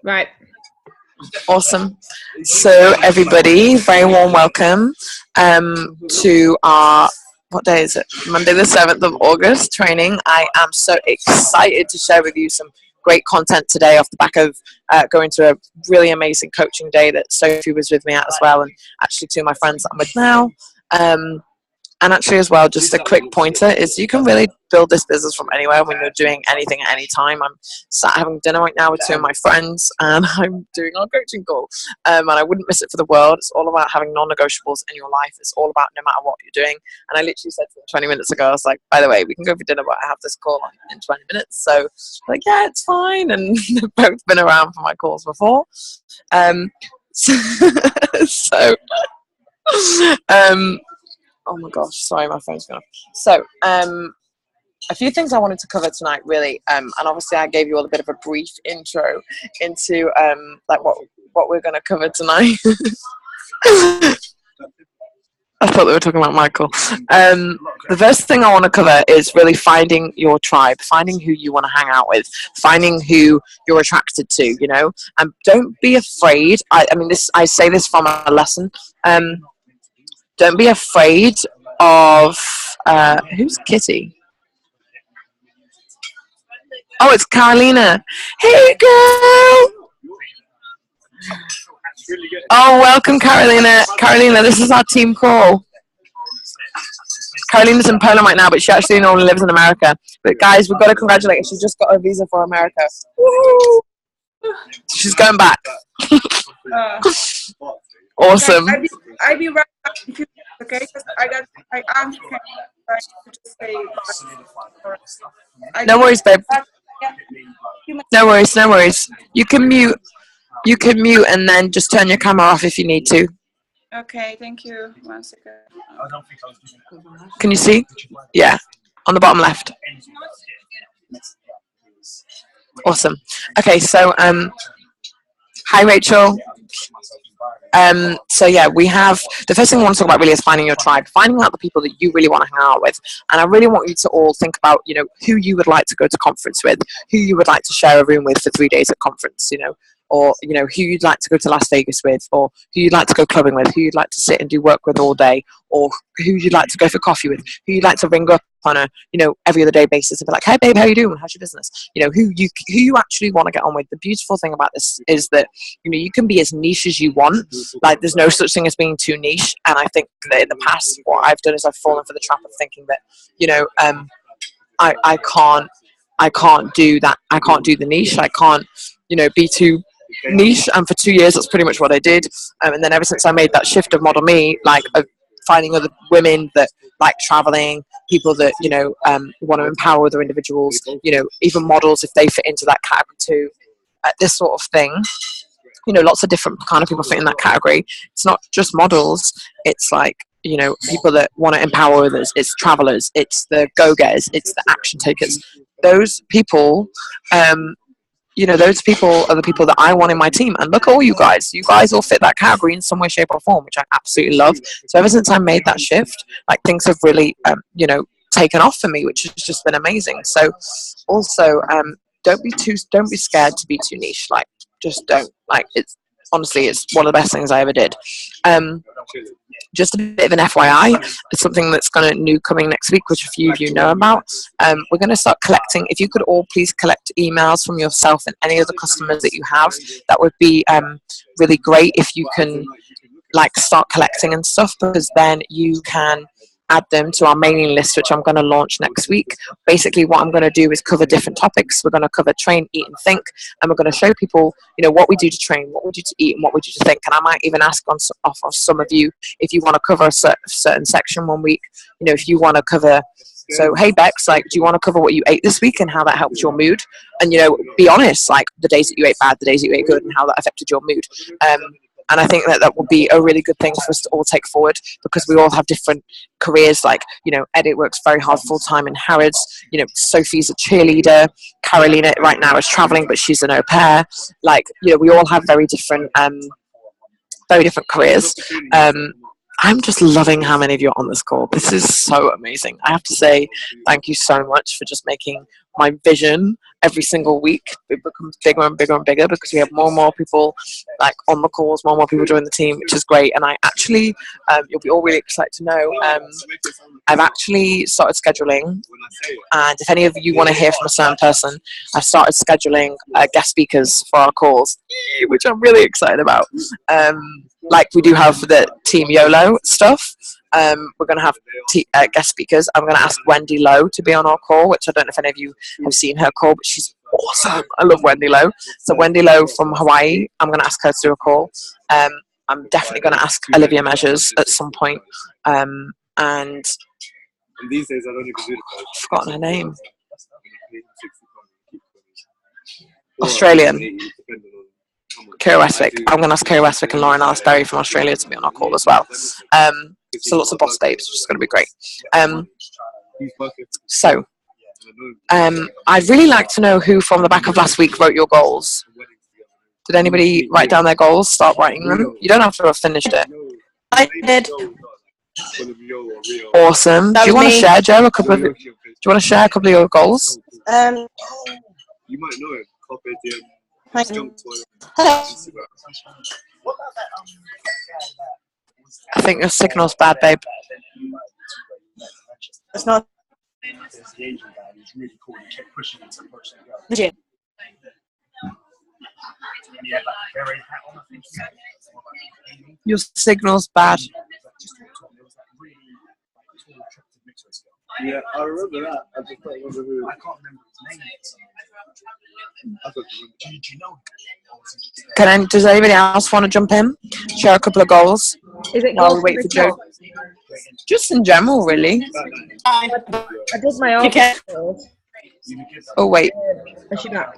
Right. Awesome. So everybody, very warm welcome to our, what day is it? Monday the 7th of August training. I am so excited to share with you some great content today off the back of going to a really amazing coaching day that Sophie was with me at as well, and actually two of my friends that I'm with now. And actually as well, just a quick pointer is you can really build this business from anywhere when you're doing anything at any time. I'm sat having dinner right now with two of my friends and I'm doing our coaching call. And I wouldn't miss it for the world. It's all about having non-negotiables in your life. It's all about no matter what you're doing. And I literally said to them 20 minutes ago, I was like, by the way, we can go for dinner, but I have this call in 20 minutes. So like, yeah, it's fine. And they've both been around for my calls before. Oh my gosh, sorry, my phone's gone off. So, a few things I wanted to cover tonight, really, and obviously I gave you all a bit of a brief intro into like what we're going to cover tonight. I thought they were talking about Michael. The first thing I want to cover is really finding your tribe, finding who you want to hang out with, finding who you're attracted to, you know, and don't be afraid. I say this from a lesson. Don't be afraid of who's Kitty? Oh, it's Carolina. Hey, girl. Oh, welcome, Carolina. Carolina, this is our team call. Carolina's in Poland right now, but she actually normally lives in America. But guys, we've got to congratulate her. She just got her visa for America. Woo! She's going back. Awesome. I'll be right back if you okay? Because I am to just say no worries, babe. No worries. You can mute and then just turn your camera off if you need to. Okay, thank you. 1 second. Can you see? Yeah, on the bottom left. Awesome. Okay, so hi Rachel. So yeah, we have the first thing I want to talk about really is finding your tribe, finding out the people that you really want to hang out with. And I really want you to all think about, you know, who you would like to go to conference with, who you would like to share a room with for 3 days at conference, you know, or, you know, who you'd like to go to Las Vegas with, or who you'd like to go clubbing with, who you'd like to sit and do work with all day, or who you'd like to go for coffee with, who you'd like to ring up on a, you know, every other day basis and be like, hey babe, how you doing? How's your business? You know, who you actually want to get on with. The beautiful thing about this is that, you know, you can be as niche as you want. Like, there's no such thing as being too niche. And I think that in the past, what I've done is I've fallen for the trap of thinking that, you know, I can't do that. I can't do the niche. I can't, you know, be too niche. And for 2 years, that's pretty much what I did. And then ever since I made that shift of Model Me, like of finding other women that like traveling, people that, you know, want to empower other individuals, you know, even models if they fit into that category too, this sort of thing. You know, lots of different kind of people fit in that category. It's not just models. It's like, you know, people that want to empower others. It's travelers. It's the go-getters. It's the action takers. Those people, you know, those people are the people that I want in my team. And look at all you guys. You guys all fit that category in some way, shape, or form, which I absolutely love. So ever since I made that shift, like, things have really, you know, taken off for me, which has just been amazing. So also, don't be scared to be too niche. Like, just don't. Like, it's honestly, it's one of the best things I ever did. Just a bit of an FYI, it's something that's coming next week, which a few of you know about. We're going to start collecting. If you could all please collect emails from yourself and any other customers that you have, that would be really great if you can, like, start collecting and stuff, because then you can add them to our mailing list, which I'm going to launch next week. Basically, what I'm going to do is cover different topics. We're going to cover train, eat, and think, and we're going to show people, you know, what we do to train, what we do to eat, and what we do to think. And I might even ask off of some of you if you want to cover a certain section one week. You know, if you want to cover. So, hey Bex, like, do you want to cover what you ate this week and how that helped your mood? And, you know, be honest, like, the days that you ate bad, the days that you ate good, and how that affected your mood. And I think that would be a really good thing for us to all take forward, because we all have different careers. Like, you know, Edit works very hard full-time in Harrods. You know, Sophie's a cheerleader. Carolina right now is traveling, but she's an au pair. Like, you know, we all have very different careers. I'm just loving how many of you are on this call. This is so amazing. I have to say thank you so much for just making my vision every single week. It becomes bigger and bigger and bigger because we have more and more people like on the calls, more and more people join the team, which is great. And I actually, you'll be all really excited to know, I've actually started scheduling, and if any of you want to hear from a certain person, I've started scheduling guest speakers for our calls, which I'm really excited about. Like we do have for the Team YOLO stuff. We're going to have guest speakers. I'm going to ask Wendy Lowe to be on our call, which I don't know if any of you have seen her call, but she's awesome. I love Wendy Lowe. So Wendy Lowe from Hawaii, I'm going to ask her to do a call. I'm definitely going to ask Olivia Measures at some point. And these days, I don't even do I've forgotten her name. Australian. Kira Westwick. I'm going to ask Kira Westwick and Lauren Alice-Berry from Australia to be on our call as well. So lots of boss babes, which is going to be great. So, I'd really like to know who from the back of last week wrote your goals. Did anybody write down their goals? Start writing them. You don't have to have finished it. I did. Awesome. Do you want to share, Joe, a couple of? Do you want to share a couple of your goals? You might know it. I think your signal's bad, babe. It's not legit. Your signal's bad. Yeah, I remember that. I just don't remember who. I can't remember his name. Does anybody else want to jump in? Share a couple of goals Is it while we wait for Joe? Just in general, really. I did my own. Oh wait, Is she back?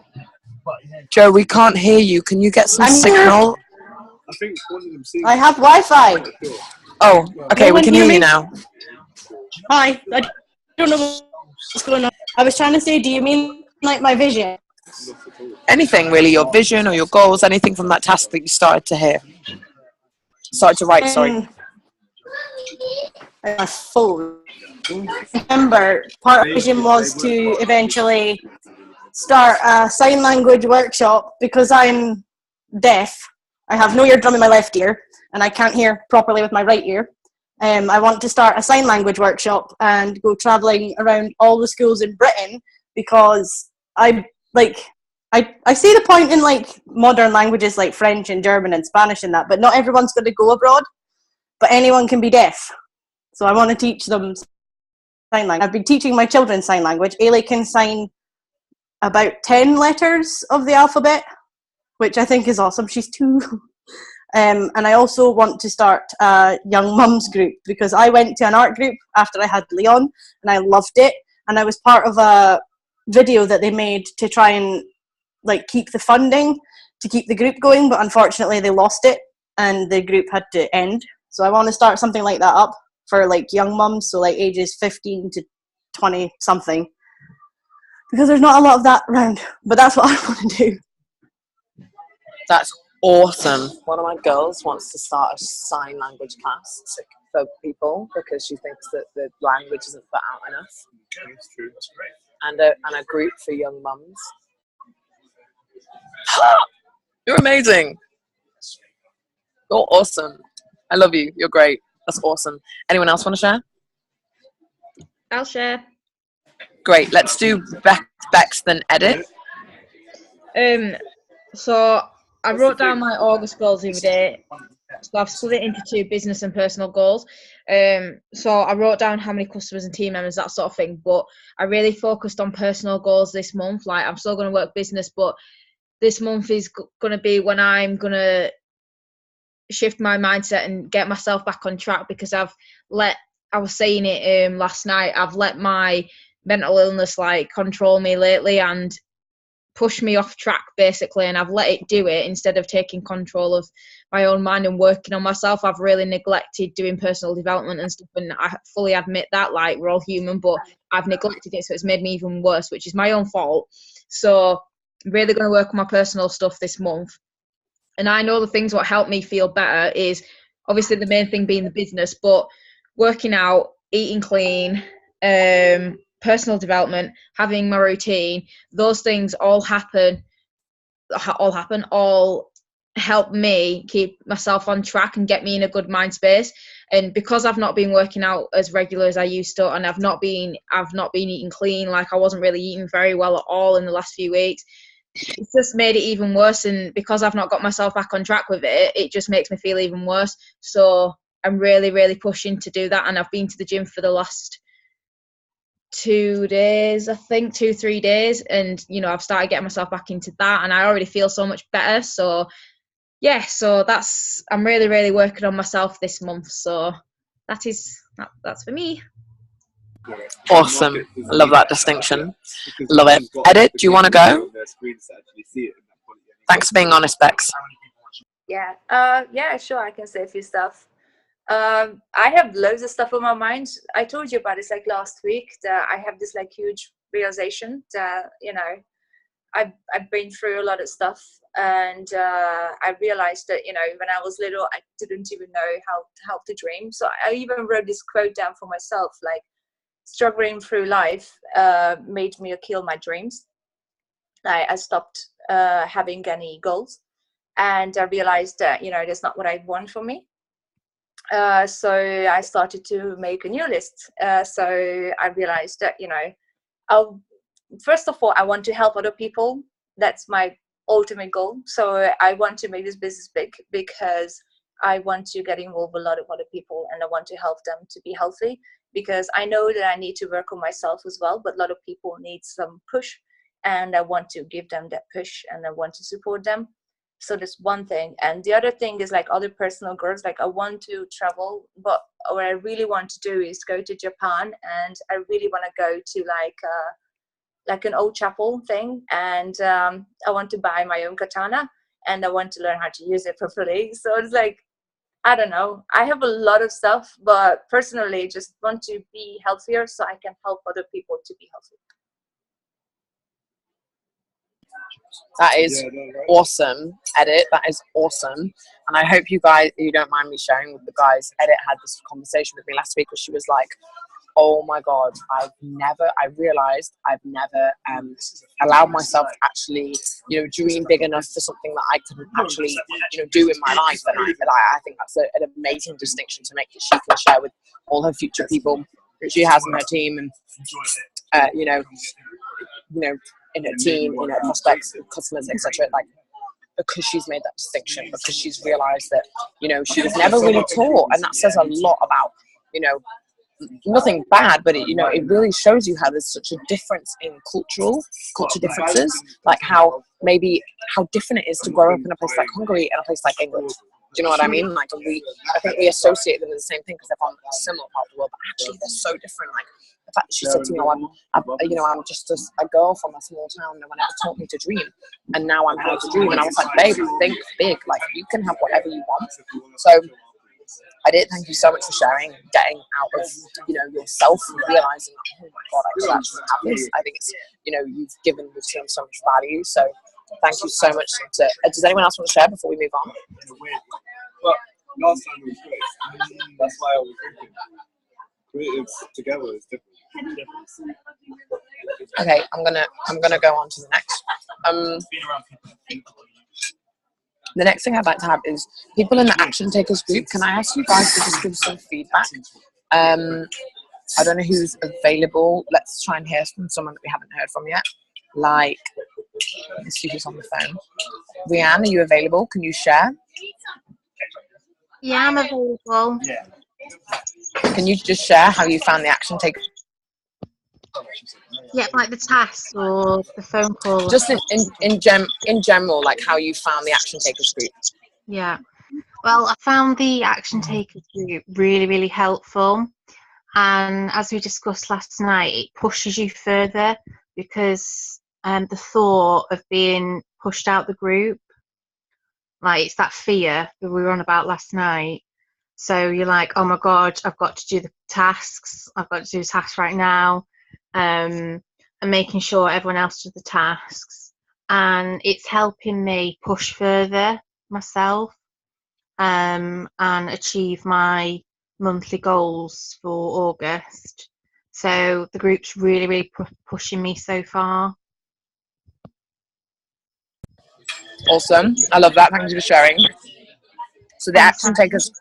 Joe, we can't hear you. Can you get some I'm signal? I think one of them sings. I have Wi-Fi. Oh, okay, No we one can hear hear me? you now. Hi. I don't know what's going on. I was trying to say, do you mean like my vision? Anything really, your vision or your goals, anything from that task that you started to hear. Started to write, sorry. My phone. Remember, part of the vision was to eventually start a sign language workshop because I'm deaf. I have no eardrum in my left ear and I can't hear properly with my right ear. I want to start a sign language workshop and go travelling around all the schools in Britain because I see the point in like modern languages like French and German and Spanish and that, but not everyone's going to go abroad, but anyone can be deaf. So I want to teach them sign language. I've been teaching my children sign language. Ailey can sign about 10 letters of the alphabet, which I think is awesome. She's 2. And I also want to start a young mums group because I went to an art group after I had Leon and I loved it. And I was part of a video that they made to try and like keep the funding to keep the group going, but unfortunately they lost it and the group had to end. So I want to start something like that up for like young mums, so like ages 15 to 20 something, because there's not a lot of that around, but that's what I want to do. That's awesome. One of my girls wants to start a sign language class for people because she thinks that the language isn't put out enough. That's true. That's great. And a group for young mums. You're amazing. You're awesome. I love you. You're great. That's awesome. Anyone else want to share? I'll share. Great. Let's do Bex then Edit. So I wrote down my August goals the other day. So I've split it into 2 business and personal goals. So I wrote down how many customers and team members, that sort of thing. But I really focused on personal goals this month. Like I'm still going to work business, but this month is going to be when I'm going to shift my mindset and get myself back on track, because I was saying it last night, I've let my mental illness like control me lately and push me off track basically, and I've let it do it instead of taking control of my own mind and working on myself. I've really neglected doing personal development and stuff, and I fully admit that, like, we're all human, but I've neglected it, so it's made me even worse, which is my own fault. So I'm really going to work on my personal stuff this month. And I know the things what help me feel better is obviously the main thing being the business, but working out, eating clean, personal development, having my routine, those things all help me keep myself on track and get me in a good mind space. And because I've not been working out as regular as I used to, and I've not been eating clean, like I wasn't really eating very well at all in the last few weeks, it's just made it even worse. And because I've not got myself back on track with it, it just makes me feel even worse. So I'm really, really pushing to do that. And I've been to the gym for the last 2 days, I think 2-3 days, and you know, I've started getting myself back into that, and I already feel so much better. So yeah, so I'm really, really working on myself this month. So that's for me. Awesome. I love that distinction. Love it. Edit, do you want to go? Thanks for being honest, Bex. Yeah. Yeah, sure. I can say a few stuff. I have loads of stuff on my mind. I told you about this like last week, that I have this like huge realization that, you know, I've been through a lot of stuff, and I realized that, you know, when I was little, I didn't even know how to dream. So I even wrote this quote down for myself, like, struggling through life made me kill my dreams. I stopped having any goals, and I realized that, you know, that's not what I want for me. So I started to make a new list. So I realized that, you know, first of all, I want to help other people. That's my ultimate goal. So I want to make this business big because I want to get involved with a lot of other people, and I want to help them to be healthy, because I know that I need to work on myself as well, but a lot of people need some push, and I want to give them that push, and I want to support them. So that's one thing. And the other thing is like other personal goals. Like I want to travel, but what I really want to do is go to Japan, and I really want to go to like an old chapel thing, and I want to buy my own katana, and I want to learn how to use it properly. So it's like, I don't know, I have a lot of stuff, but personally just want to be healthier so I can help other people to be healthy. That is awesome, Edit. That is awesome. And I hope you don't mind me sharing with the guys. Edit had this conversation with me last week where she was like, oh my God, I realized I've never allowed myself to actually, you know, dream big enough for something that I couldn't actually, you know, do in my life. And I think that's an amazing distinction to make, that she can share with all her future people that she has in her team, and you know, in her team, in her prospects, customers, etc. Like, because she's made that distinction, because she's realized that, you know, she was never really taught, and that says a lot about, you know, nothing bad, but it, you know, it really shows you how there's such a difference in culture differences, like how different it is to grow up in a place like Hungary and a place like England. Do you know what I mean? Like, I think we associate them with the same thing because they're from a similar part of the world, but actually they're so different. Like the fact that she said to me, I'm just a girl from a small town, no one ever taught me to dream, and now I'm able to dream. And I was like, babe, think big. Like, you can have whatever you want. So I did thank you so much for sharing, getting out of, you know, yourself and realizing, oh my God, I could actually have this. I think it's, you know, you've given the team so much value. So thank you so much. Does anyone else want to share before we move on? Well, last time we was great. That's why I was thinking. Creatives together is different. Okay, I'm gonna go on to the next. The next thing I'd like to have is people in the Action Takers group. Can I ask you guys to just give some feedback? I don't know who's available. Let's try and hear from someone that we haven't heard from yet. Like, let's see who's on the phone. Rianne, are you available? Can you share? Yeah, I'm available. Can you just share how you found the Action Takers? Yeah, like the tasks or the phone call. Just in general, like how you found the Action Takers group. Yeah. Well, I found the Action Takers group really, really helpful. And as we discussed last night, it pushes you further because the thought of being pushed out the group, like it's that fear that we were on about last night. So you're like, oh my God, I've got to do the tasks. I've got to do the tasks right now. And making sure everyone else does the tasks, and it's helping me push further myself and achieve my monthly goals for August. So the group's really, really pushing me so far. Awesome. I love that. Thank you for sharing. So the Action Takers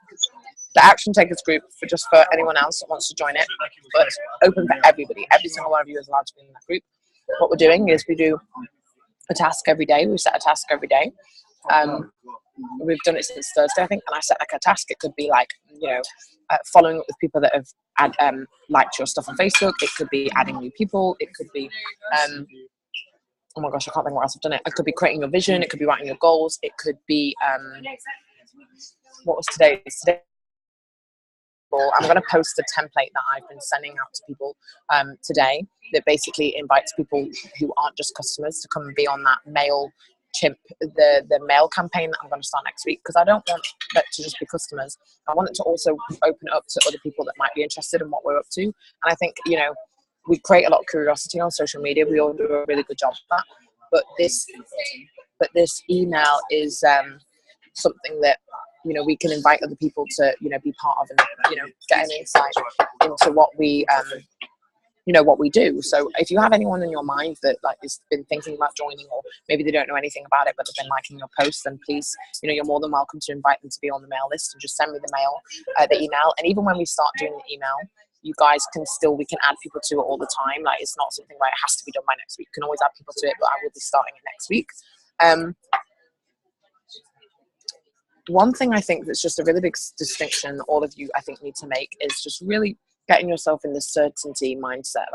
group, for anyone else that wants to join it, but it's open for everybody. Every single one of you is allowed to be in that group. What we're doing is we do a task every day. We set a task every day. We've done it since Thursday, I think, and I set like a task. It could be like, following up with people that have liked your stuff on Facebook. It could be adding new people. It could be oh my gosh, I can't think what else I've done it. It could be creating your vision. It could be writing your goals. It could be what was today? I'm going to post a template that I've been sending out to people today that basically invites people who aren't just customers to come and be on that MailChimp, the mail campaign that I'm going to start next week, because I don't want that to just be customers. I want it to also open it up to other people that might be interested in what we're up to. And I think, we create a lot of curiosity on social media. We all do a really good job of that. But this email is something that we can invite other people to be part of, and get an insight into what we what we do. So if you have anyone in your mind that has been thinking about joining, or maybe they don't know anything about it but they've been liking your posts, then please you're more than welcome to invite them to be on the mail list, and just send me the email. And even when we start doing the email, you guys we can add people to it all the time. It's not something it has to be done by next week. You can always add people to it, but I will be starting it next week. One thing I think that's just a really big distinction all of you I think need to make is just really getting yourself in the certainty mindset.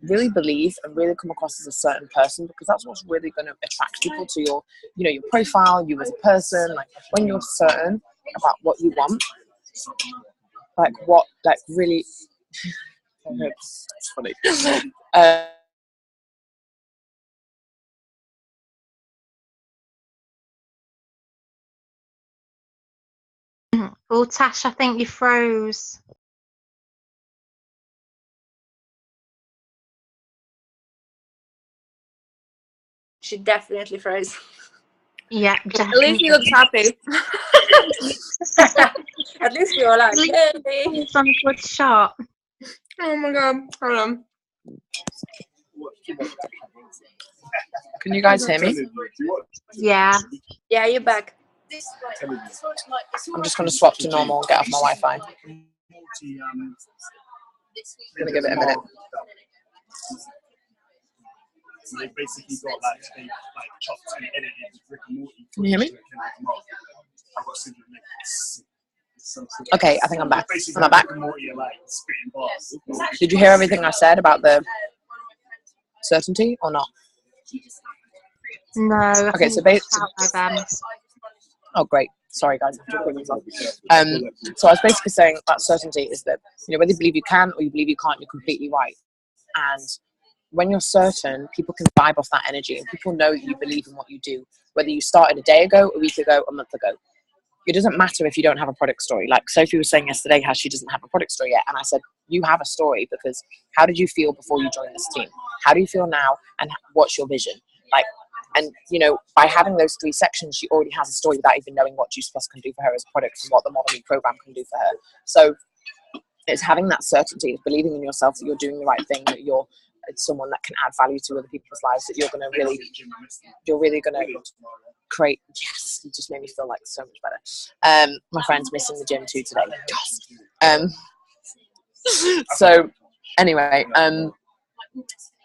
Really believe and really come across as a certain person, because that's what's really going to attract people to your your profile, you as a person. When you're certain about what you want, really it's funny. Oh, Tash, I think you froze. She definitely froze. Yeah, At definitely. least he looks happy. At least we all are. Yay. It's on a good shot. Oh my god. Hold on. Can you guys hear me? Yeah. Yeah, you're back. I'm just going to swap to normal and get off my Wi-Fi. I'm going to give it a minute. So they basically got they chopped and edited Rick and Morty. Can you hear me? Okay, I think I'm back. Am I back? Did you hear everything I said about the certainty or not? No. Okay, so oh great. Sorry guys. So I was basically saying that certainty is that whether you believe you can or you believe you can't, you're completely right. And when you're certain, people can vibe off that energy, and people know that you believe in what you do, whether you started a day ago, a week ago, a month ago. It doesn't matter if you don't have a product story. Like Sophie was saying yesterday how she doesn't have a product story yet, and I said, you have a story, because how did you feel before you joined this team? How do you feel now, and what's your vision? And by having those 3 sections, she already has a story without even knowing what Juice Plus can do for her as a product and what the Model Me program can do for her. So it's having that certainty of believing in yourself that you're doing the right thing, that it's someone that can add value to other people's lives, that you're really going to create. Yes, it just made me feel so much better. My friend's missing the gym too today. So anyway,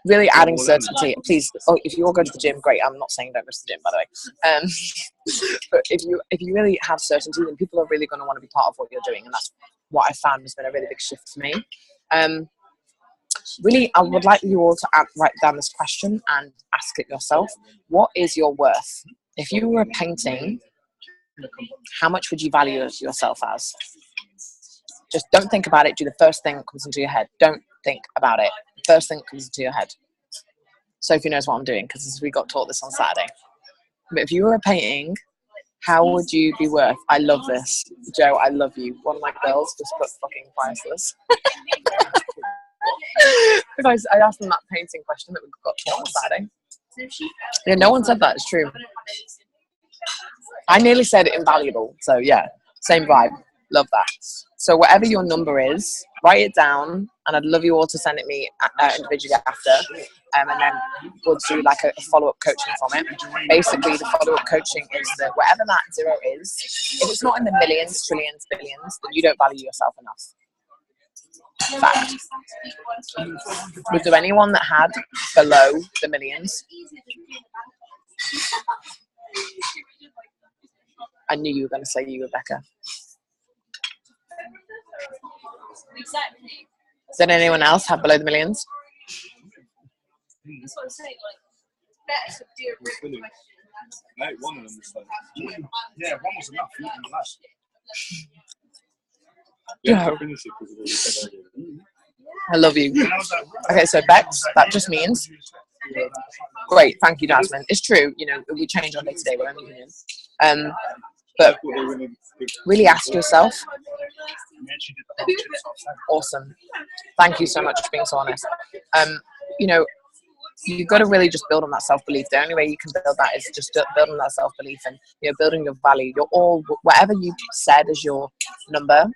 really adding certainty. Please, if you all go to the gym, great. I'm not saying don't go to the gym, by the way. But if you really have certainty, then people are really going to want to be part of what you're doing, and that's what I found has been a really big shift for me. Really, I would like you all to write down this question and ask it yourself. What is your worth? If you were painting, how much would you value yourself as? Just don't think about it. Do the first thing that comes into your head. Don't think about it. The first thing that comes into your head. Sophie knows what I'm doing because we got taught this on Saturday. But if you were a painting, how would you be worth? I love this. Joe, I love you. One of my girls just put fucking priceless. Because I asked them that painting question that we got taught on Saturday. Yeah, no one said that. It's true. I nearly said invaluable. So yeah, same vibe. Love that. So whatever your number is, write it down, and I'd love you all to send it me individually after, and then we'll do like a follow-up coaching from it. Basically, the follow-up coaching is that whatever that zero is, if it's not in the millions, trillions, billions, then you don't value yourself enough. Fact. Was there anyone that had below the millions? I knew you were going to say you, Rebecca. Did anyone else have below the millions? One of them was like, yeah, one was enough. Yeah. I love you. Okay, so Bex, that just means great. Thank you, Jasmine. It's true. You know, we change our day to day. We're only human. But really ask yourself. Awesome. Thank you so much for being so honest. You know, you've got to really just build on that self-belief. The only way you can build that is just build on that self-belief and, you know, building your value. You're all, whatever you said as your number,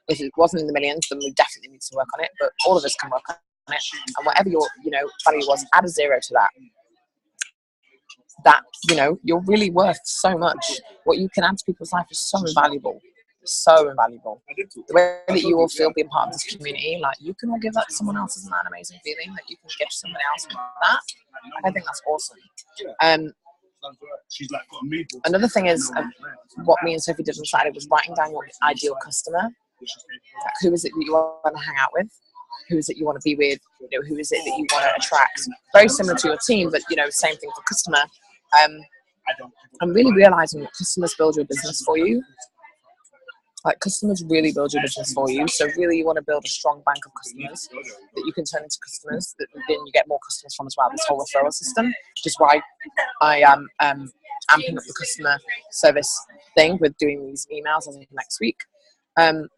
if it wasn't in the millions, then we definitely need to work on it. But all of us can work on it. And whatever your, you know, value was, add a zero to that. That, you know, you're really worth so much. What you can add to people's life is so invaluable. So invaluable. The way that you all feel being part of this community, like you can all give that to someone else, isn't that an amazing feeling that you can give to someone else with that? I think that's awesome. Another thing is what me and Sophie did on Saturday was writing down your ideal customer. Like, who is it that you want to hang out with? Who is it you want to be with? You know, who is it that you want to attract? Very similar to your team, but you know, same thing for customer. I'm really realizing that customers build your business for you. Like customers really build your business for you. So really you want to build a strong bank of customers that you can turn into customers that then you get more customers from as well. This whole referral system, which is why I am amping up the customer service thing with doing these emails as of next week. And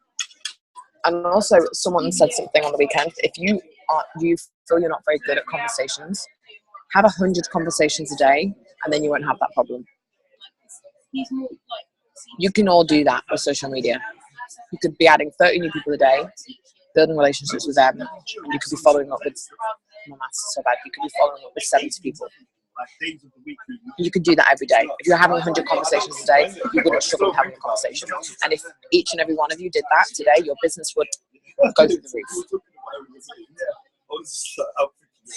also someone said something on the weekend, if you feel you're not very good at conversations, have 100 conversations a day and then you won't have that problem. You can all do that with social media. You could be adding 30 new people a day, building relationships with them, and you could be following up with, my maths is so bad, you could be following up with 70 people. You could do that every day. If you're having 100 conversations a day, you wouldn't struggle with having a conversation. And if each and every one of you did that today, your business would go through the roof.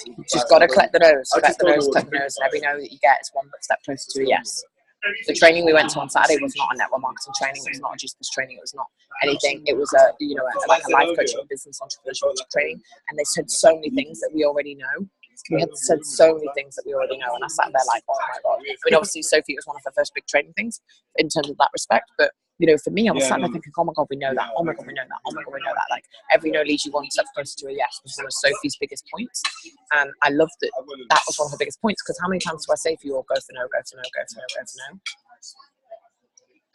You just got to collect the no's, collect the no's, collect the no's, and every no that you get is one step closer to a yes. The training we went to on Saturday was not a network marketing training. It was not a juice training. It was not anything. It was a, you know, like a life coaching, business entrepreneurship training. And they said so many things that we already know. We had said so many things that we already know, and I sat there like, oh my god. I mean, obviously Sophie, it was one of her first big training things in terms of that respect, but you know, for me, I was sat there thinking, oh my god, we know that. Oh my god, we know that. Oh my god, we know that. Like every no leads you one step closer to a yes was one of Sophie's biggest points, and I loved it. That was one of her biggest points because how many times do I say for you all, go for no, go for no, go for no, go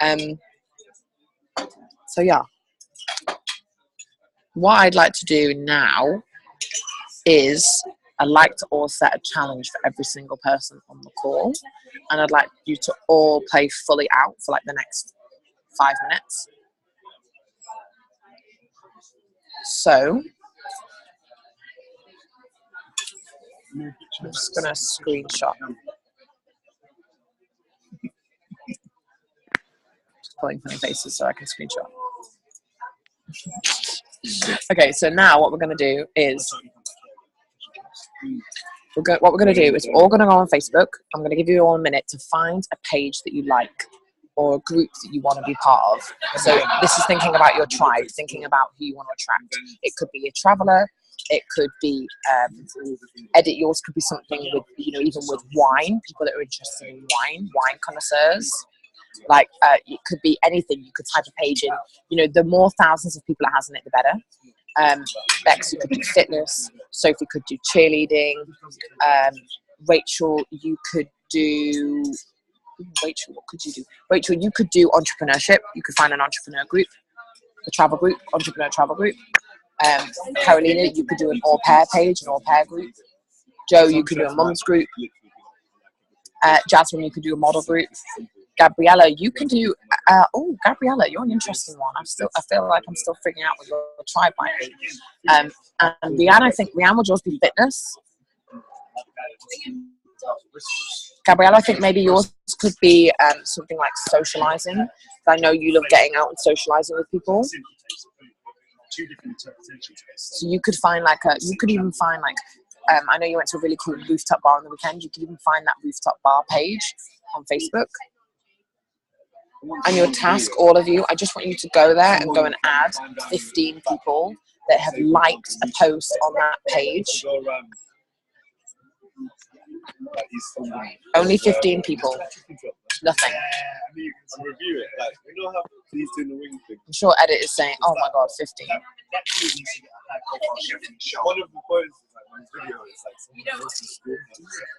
for no? So yeah, what I'd like to do now is I'd like to all set a challenge for every single person on the call, and I'd like you to all play fully out for like the next 5 minutes. So I'm just gonna screenshot. Just pulling funny faces so I can screenshot. Okay, so now what we're gonna do is what we're going to do is we're all going to go on Facebook. I'm going to give you all a minute to find a page that you like or a group that you want to be part of. So this is thinking about your tribe, thinking about who you want to attract. It could be a traveler. It could be edit yours could be something with, you know, even with wine, people that are interested in wine connoisseurs. Like it could be anything. You could type a page in. You know, the more thousands of people it has in it, the better. Bex, you could do fitness. Sophie could do cheerleading. Rachel, you could do. Rachel, what could you do? Rachel, you could do entrepreneurship. You could find an entrepreneur group, a travel group, entrepreneur travel group. Carolina, you could do an au pair page, an au pair group. Joe, you could do a mum's group. Jasmine, you could do a model group. Gabriella, you can do. Oh, Gabriella, you're an interesting one. I feel like I'm still figuring out what your tribe might be. And Rianne, I think Rianne would yours be fitness. Gabriella, I think maybe yours could be something like socializing. I know you love getting out and socializing with people. So you could find you could even find I know you went to a really cool rooftop bar on the weekend. You could even find that rooftop bar page on Facebook. And your task, all of you, I just want you to go there and go and add 15 people that have liked a post on that page. Only 15 people. Nothing. I'm sure Edit is saying, oh my god, 15. One of the boys in my video is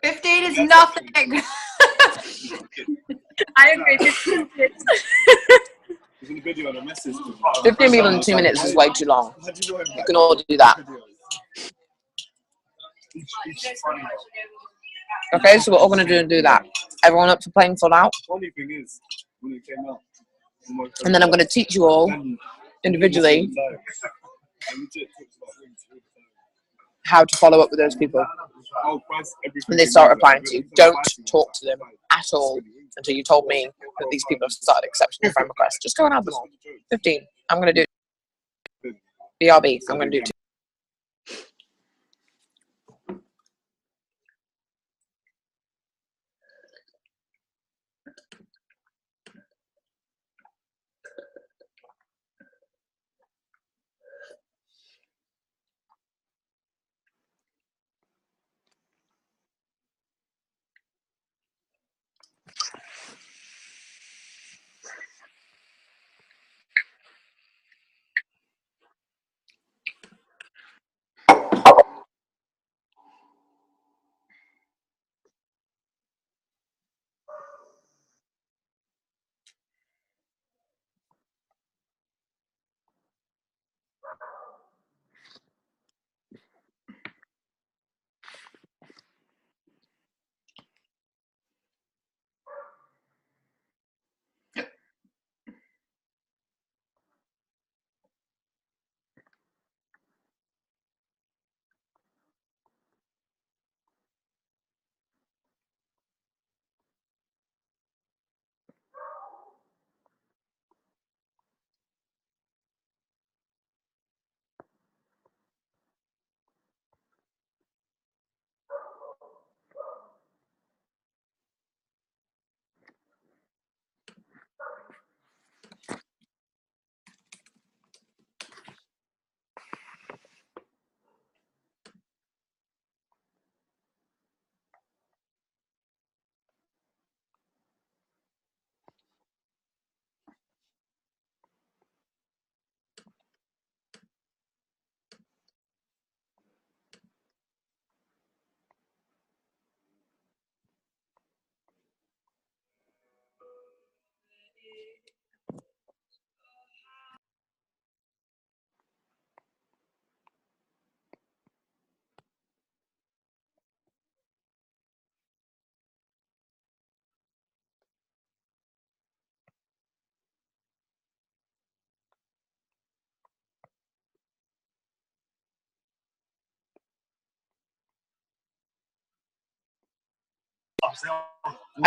15 is nothing. I agree. 15 kids. There's a video and a message. 15 people in 2 minutes is way too long. You can all do that. Okay, so we're all going to do that. Everyone up for playing Full Out? Funny thing is, when it came out, And then I'm going to teach you all individually how to follow up with those people when they start replying to you. Don't talk to them at all until you told me that these people have started accepting your friend requests. Just go and add them all. 15. I'm going to do it. BRB. I'm going to do it.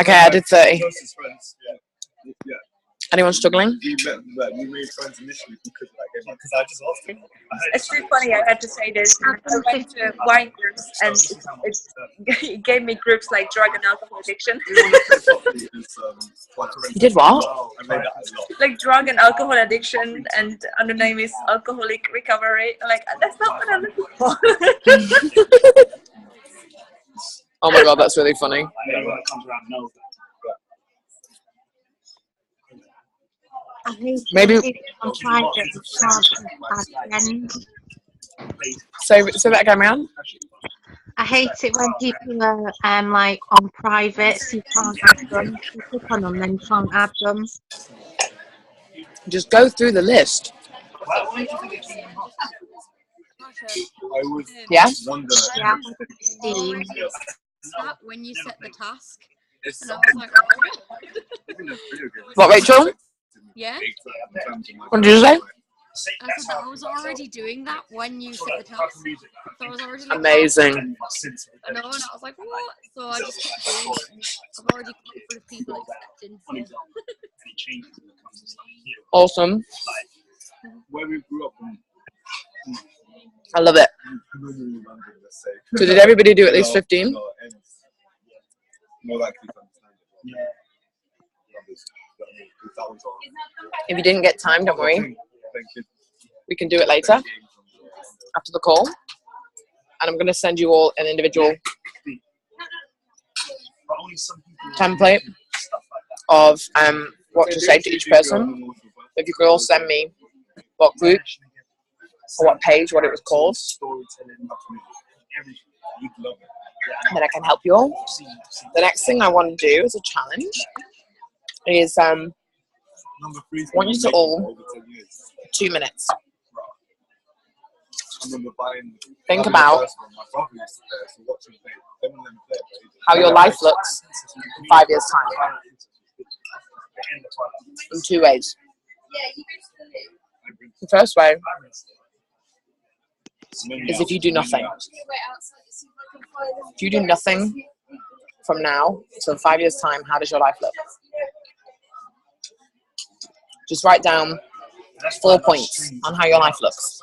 Okay, I did 30. Anyone struggling? We made friends initially because I just asked him. It's too funny. I had to say this. I went to wine groups and it gave me groups like drug and alcohol addiction. You did what? Like drug and alcohol addiction, and under name is alcoholic recovery. Like that's not what I'm looking for. Oh my god, that's really funny. Maybe. Say that again, man. I hate it when people are like on private, so you can't add them. You click on them, then you can't add them. Just go through the list. Yeah, Yeah? I did 15. When you set the task, It's And I was like, oh my god. even a video game. What, Rachel? Yeah? What did you say? I said that I was already doing that when you set the task. So I was already like, Amazing. I know, and I was like, what? So I just kept doing it. And I've already got for the people accepting. So. Awesome. Where we grew up. I love it. So did everybody do at least 15? More likely to understand it. If you didn't get time, don't worry. We can do it later after the call. And I'm going to send you all an individual template of what to say to each person. If you could all send me what group or what page, what it was called, and then I can help you all. The next thing I want to do as a challenge is I want you to all 2 minutes think about how your life looks in 5 years' time. In 2 ways. The first way is if you do nothing. If you do nothing from now to 5 years' time, how does your life look? Just write down 4 points on how your life looks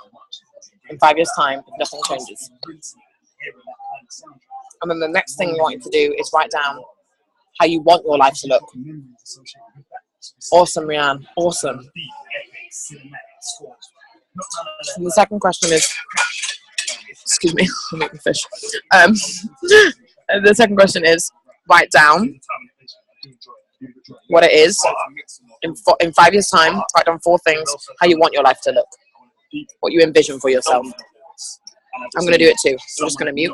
in 5 years' time if nothing changes. And then the next thing you want you to do is write down how you want your life to look. Awesome, Rianne. Awesome. And the second question is, excuse me, I'm making fish. The second question is, write down what it is in 5 years' time. Write down 4 things how you want your life to look, what you envision for yourself. I'm going to do it too. I'm just going to mute.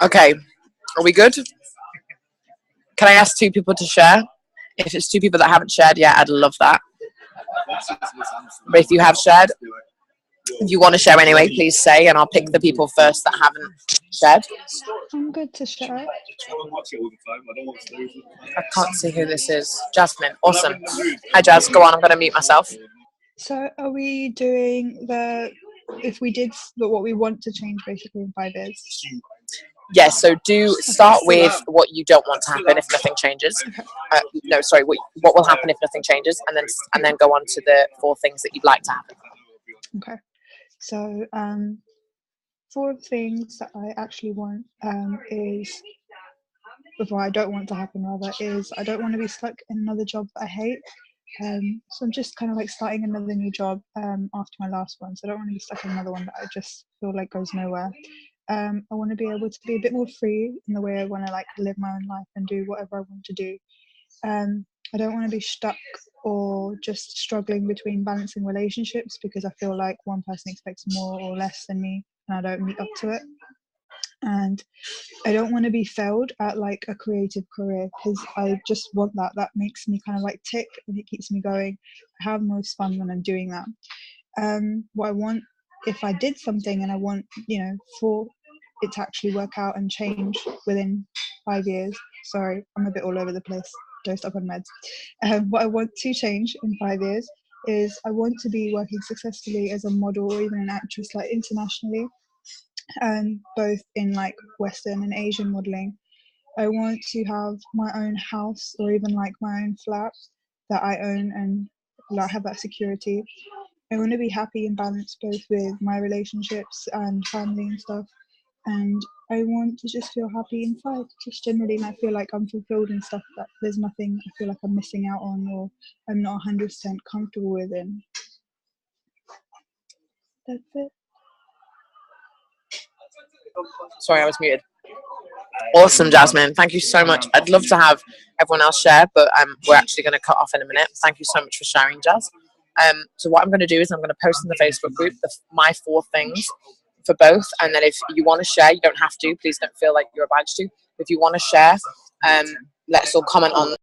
Okay, are we good? Can I ask 2 people to share? If it's 2 people that haven't shared yet, I'd love that. But if you have shared, if you want to share anyway, please say, and I'll pick the people first that haven't shared. I'm good to share. I can't see who this is. Jasmine, awesome. Hi Jazz, go on, I'm going to mute myself. So are we doing the if we did what we want to change basically in 5 years. Yes, so do start with what you don't want to happen if nothing changes. No, sorry, what will happen if nothing changes, and then go on to the 4 things that you'd like to happen. Okay, so 4 things that I actually want is, before I don't want to happen rather, is I don't want to be stuck in another job that I hate. So I'm just kind of like starting another new job after my last one. So I don't want to be stuck in another one that I just feel like goes nowhere. I want to be able to be a bit more free in the way I want to like live my own life and do whatever I want to do. I don't want to be stuck or just struggling between balancing relationships because I feel like one person expects more or less than me and I don't meet up to it. And I don't want to be failed at like a creative career because I just want that. That makes me kind of like tick and it keeps me going. I have most fun when I'm doing that. What I want, if I did something and I want, you know, for it to actually work out and change within 5 years. Sorry, I'm a bit all over the place. Dosed up on meds. What I want to change in 5 years is I want to be working successfully as a model or even an actress like internationally. Both in like Western and Asian modeling. I want to have my own house or even like my own flat that I own and like have that security. I want to be happy and balanced both with my relationships and family and stuff. And I want to just feel happy inside, just generally, and I feel like I'm fulfilled and stuff, that there's nothing I feel like I'm missing out on or I'm not 100% comfortable with. And that's it. Sorry, I was muted. Awesome, Jasmine. Thank you so much. I'd love to have everyone else share, but we're actually going to cut off in a minute. Thank you so much for sharing, Jazz. So what I'm going to do is I'm going to post in the Facebook group my 4 things for both, and then if you want to share, you don't have to. Please don't feel like you're obliged to. If you want to share, let's all comment on